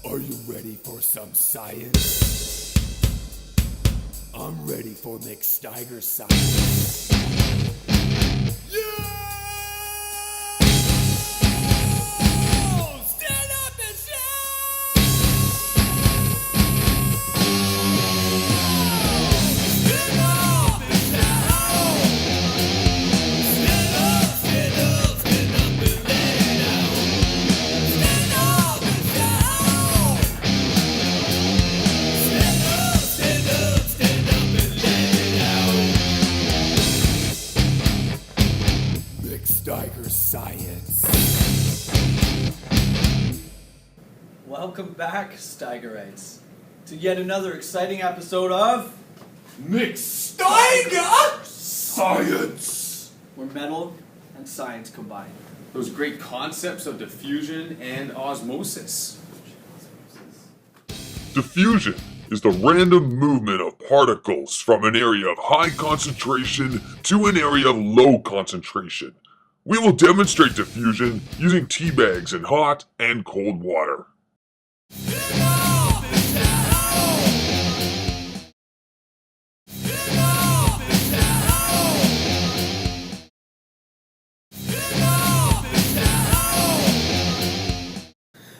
Are you ready for some science? I'm ready for McSteiger Science. Yeah! Stand up and shout! Stand up and shout! Stand up, stand up, stand up and let it out. Stand up and shout! Stand up, stand up, stand up and let it out. McSteiger Science. Welcome back, Steigerites, to yet another exciting episode of McSteiger Science. where metal and science combine. Those great concepts of diffusion and osmosis. Diffusion is the random movement of particles from an area of high concentration to an area of low concentration. We will demonstrate diffusion using tea bags in hot and cold water. Stand up and shout! Stand up and shout! Stand up and shout!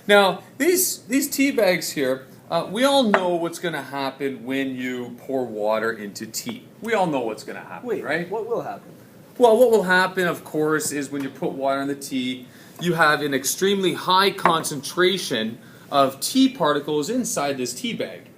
Now, these tea bags here, we all know what's going to happen when you pour water into tea. We all know what's going to happen, right? What will happen? Well, what will happen, of course, is when you put water in the tea, you have an extremely high concentration of tea particles inside this tea bag.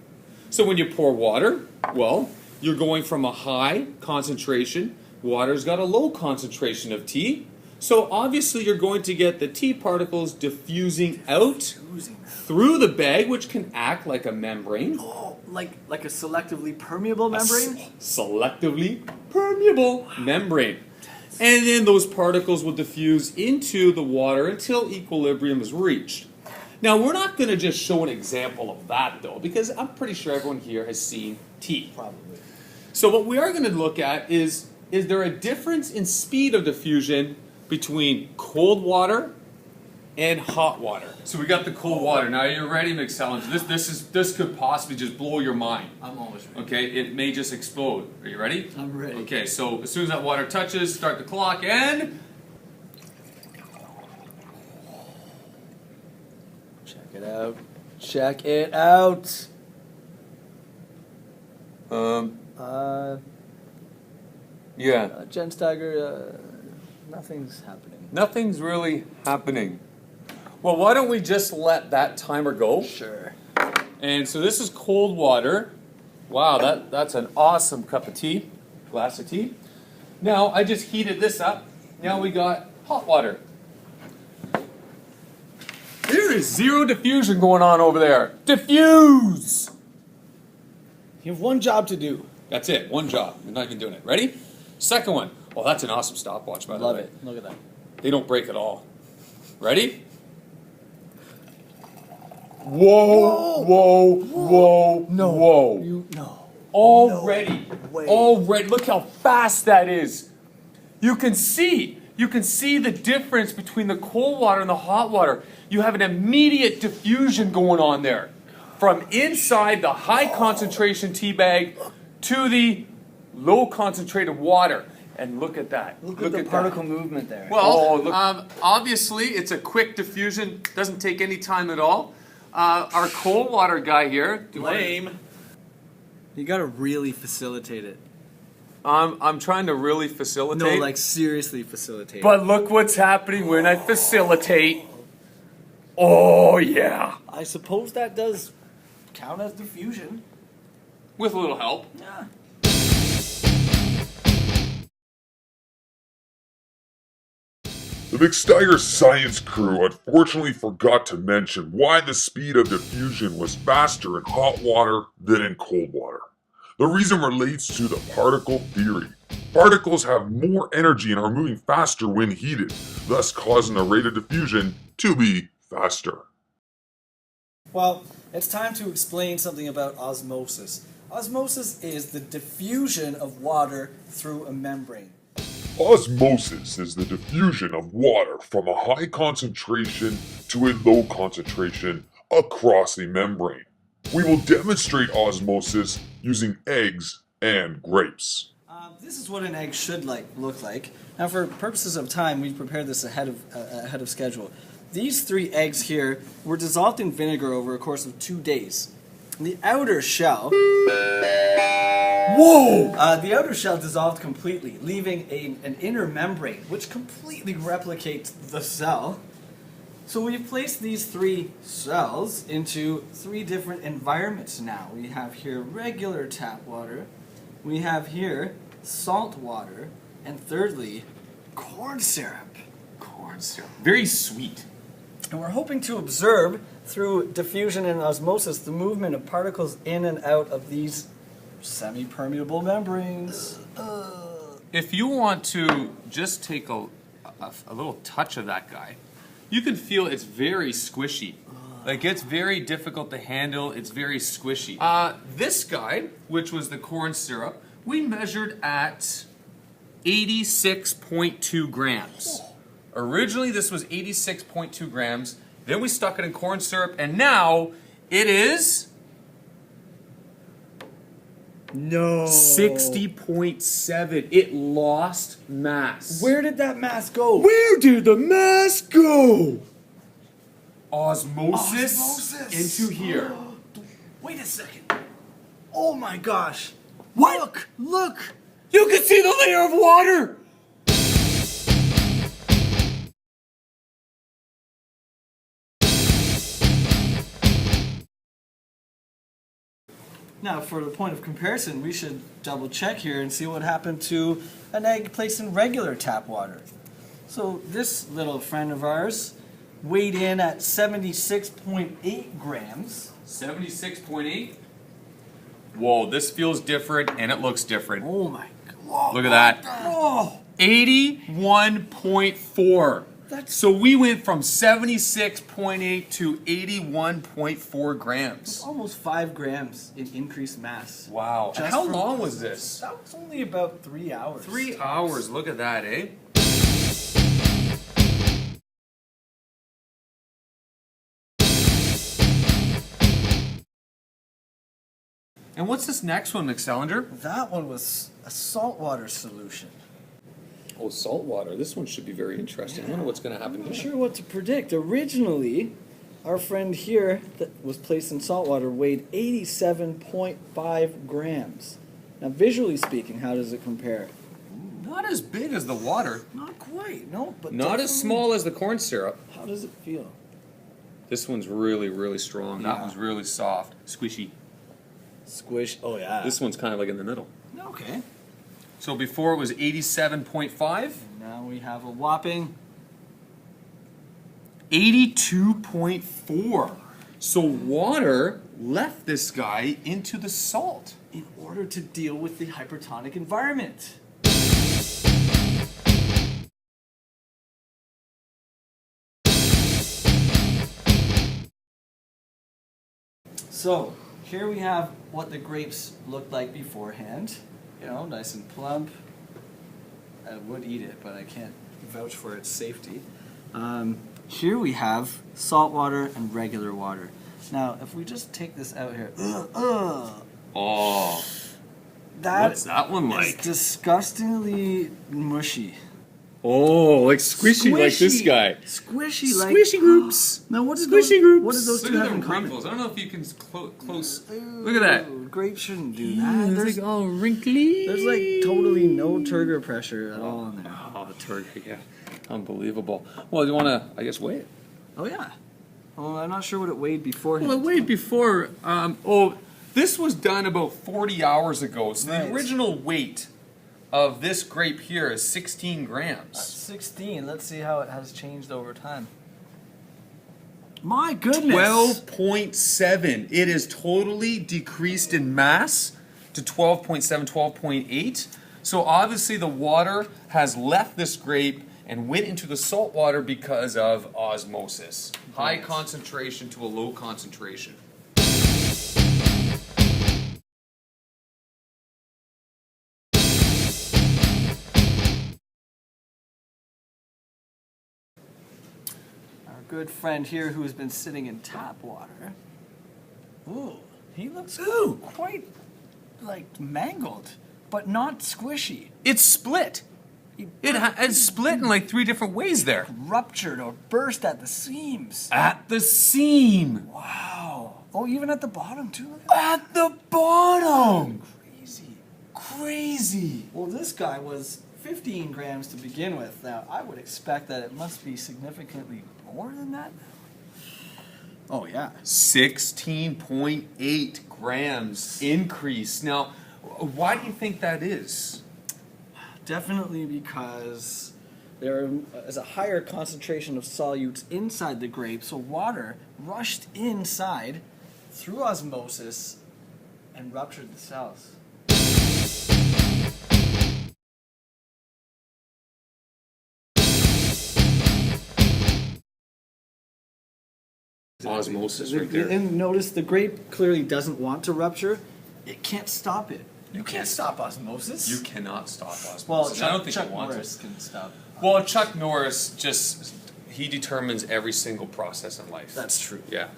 So when you pour water, well, you're going from a high concentration, water's got a low concentration of tea, so obviously you're going to get the tea particles diffusing out through the bag, which can act like a membrane. Oh, like a selectively permeable membrane? Selectively permeable membrane. And then those particles will diffuse into the water until equilibrium is reached. Now, we're not going to just show an example of that, though, because I'm pretty sure everyone here has seen tea. Probably. So what we are going to look at is there a difference in speed of diffusion between cold water and hot water? So we got the cold water. Now, are you ready, McSalinger? This could possibly just blow your mind. I'm always ready. Okay, it may just explode. Are you ready? I'm ready. Okay, so as soon as that water touches, start the clock and... Check it out. Check it out. Yeah. Jensteiger, nothing's happening. Nothing's really happening. Well, why don't we just let that timer go? Sure. And so this is cold water. Wow, that's an awesome cup of tea, glass of tea. Now, I just heated this up. Now we got hot water. There is zero diffusion going on over there. Diffuse! You have one job to do. That's it, one job. You're not even doing it. Ready? Second one. Oh, that's an awesome stopwatch, by the way. Love it. Look at that. They don't break at all. Ready? Whoa, whoa, whoa, No. whoa. No. Already, No way. already, look how fast that is. You can see the difference between the cold water and the hot water. You have an immediate diffusion going on there. From inside the high concentration tea bag to the low concentrated water. And look at that. Look at the particle movement there. Well, obviously it's a quick diffusion. Doesn't take any time at all. Our cold water guy here, Lame. You gotta really facilitate it. I'm trying to really facilitate. No, like seriously facilitate. But look what's happening when I facilitate. Oh yeah. I suppose that does count as diffusion. With a little help. Yeah. The McSteiger Science crew unfortunately forgot to mention why the speed of diffusion was faster in hot water than in cold water. The reason relates to the particle theory. Particles have more energy and are moving faster when heated, thus causing the rate of diffusion to be faster. Well, it's time to explain something about osmosis. Osmosis is the diffusion of water through a membrane. Osmosis is the diffusion of water from a high concentration to a low concentration across the membrane. We will demonstrate osmosis using eggs and grapes. This is what an egg should look like. Now, for purposes of time, we've prepared this ahead of schedule. These 3 eggs here were dissolved in vinegar over a course of 2 days. The outer shell... Whoa! The outer shell dissolved completely, leaving an inner membrane, which completely replicates the cell. So we've placed these 3 cells into 3 different environments now. We have here regular tap water, we have here salt water, and thirdly, corn syrup. Corn syrup. Very sweet. And we're hoping to observe, through diffusion and osmosis, the movement of particles in and out of these semi-permeable membranes. If you want to just take a little touch of that guy, you can feel it's very squishy. Like, it's very difficult to handle. It's very squishy. This guy, which was the corn syrup, we measured at 86.2 grams. Originally, this was 86.2 grams. Then we stuck it in corn syrup, and now it is... No. 60.7. It lost mass. Where did that mass go? Where did the mass go? Osmosis, Osmosis. into here. Wait a second. Oh my gosh. What? Look. You can see the layer of water. Now, for the point of comparison, we should double check here and see what happened to an egg placed in regular tap water. So this little friend of ours weighed in at 76.8 grams. 76.8. Whoa, this feels different and it looks different. Oh my God. Look at that. Oh, 81.4. That's- So we went from 76.8 to 81.4 grams. almost 5 grams in increased mass. Wow. Just How from- long was this? That was only about 3 hours. 3 hours. Look at that, eh? And what's this next one, McSalinger? That one was a saltwater solution. Oh, salt water. This one should be very interesting. I wonder what's going to happen I'm not here. sure what to predict. Originally, our friend here that was placed in salt water weighed 87.5 grams. Now, visually speaking, how does it compare? Not as big as the water. Not quite, no, but Not as definitely- small as the corn syrup. How does it feel? This one's really, really strong. That Yeah. one's really soft. Squishy. Squish. Oh yeah. This one's kind of like in the middle. Okay. So before it was 87.5. Now we have a whopping 82.4. So water left this guy into the salt. in order to deal with the hypertonic environment. So, here we have what the grapes looked like beforehand. You know, nice and plump. I would eat it, but I can't vouch for its safety. Here we have salt water and regular water. Now, if we just take this out here, Oh, that what's that one is like? disgustingly mushy. Oh, like squishy, like this guy. Squishy, like Squishy groups. Now, what did Squishy those, groups. What did those Look two at have in the common? wrinkles. I don't know if you can close. Look at that. Ooh, grapes shouldn't do that. There's, all wrinkly. there's like totally no turgor pressure at all in there. Oh, turkey, yeah. Unbelievable. Well, you want to, I guess, weigh it? Oh yeah. Well, I'm not sure what it weighed beforehand. Well, I weighed before. This was done about 40 hours ago. So Right. the original weight of this grape here is 16 grams. 16. Let's see how it has changed over time. My goodness. 12.7. It is totally decreased in mass to 12.7, 12.8. So obviously the water has left this grape and went into the salt water because of osmosis. High concentration to a low concentration. Our good friend here who has been sitting in tap water. Ooh, he looks quite like mangled, but not squishy. It's split. It's split in like 3 different ways there. Ruptured or burst at the seams. At the seam. Wow. Oh, even at the bottom too. Look at At the bottom. crazy. Crazy. Well, this guy was 15 grams to begin with. Now, I would expect that it must be significantly more than that now. Oh, yeah. 16.8 grams increase. Now, why do you think that is? Definitely because there is a higher concentration of solutes inside the grape, so water rushed inside through osmosis and ruptured the cells. Osmosis right there. And notice the grape clearly doesn't want to rupture. It can't stop it. You can't stop osmosis. You cannot stop osmosis. Well, I don't think Chuck it wants Norris it. can stop. Well, Chuck Norris he determines every single process in life. That's true. Yeah.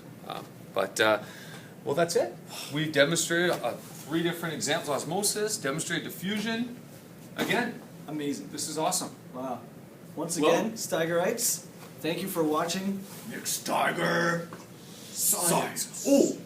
Well, that's it. We've demonstrated 3 different examples of osmosis, demonstrated diffusion. Again, Amazing. this is awesome. Wow. Once Well- again, Steigerites, thank you for watching McSteiger Science. Oh,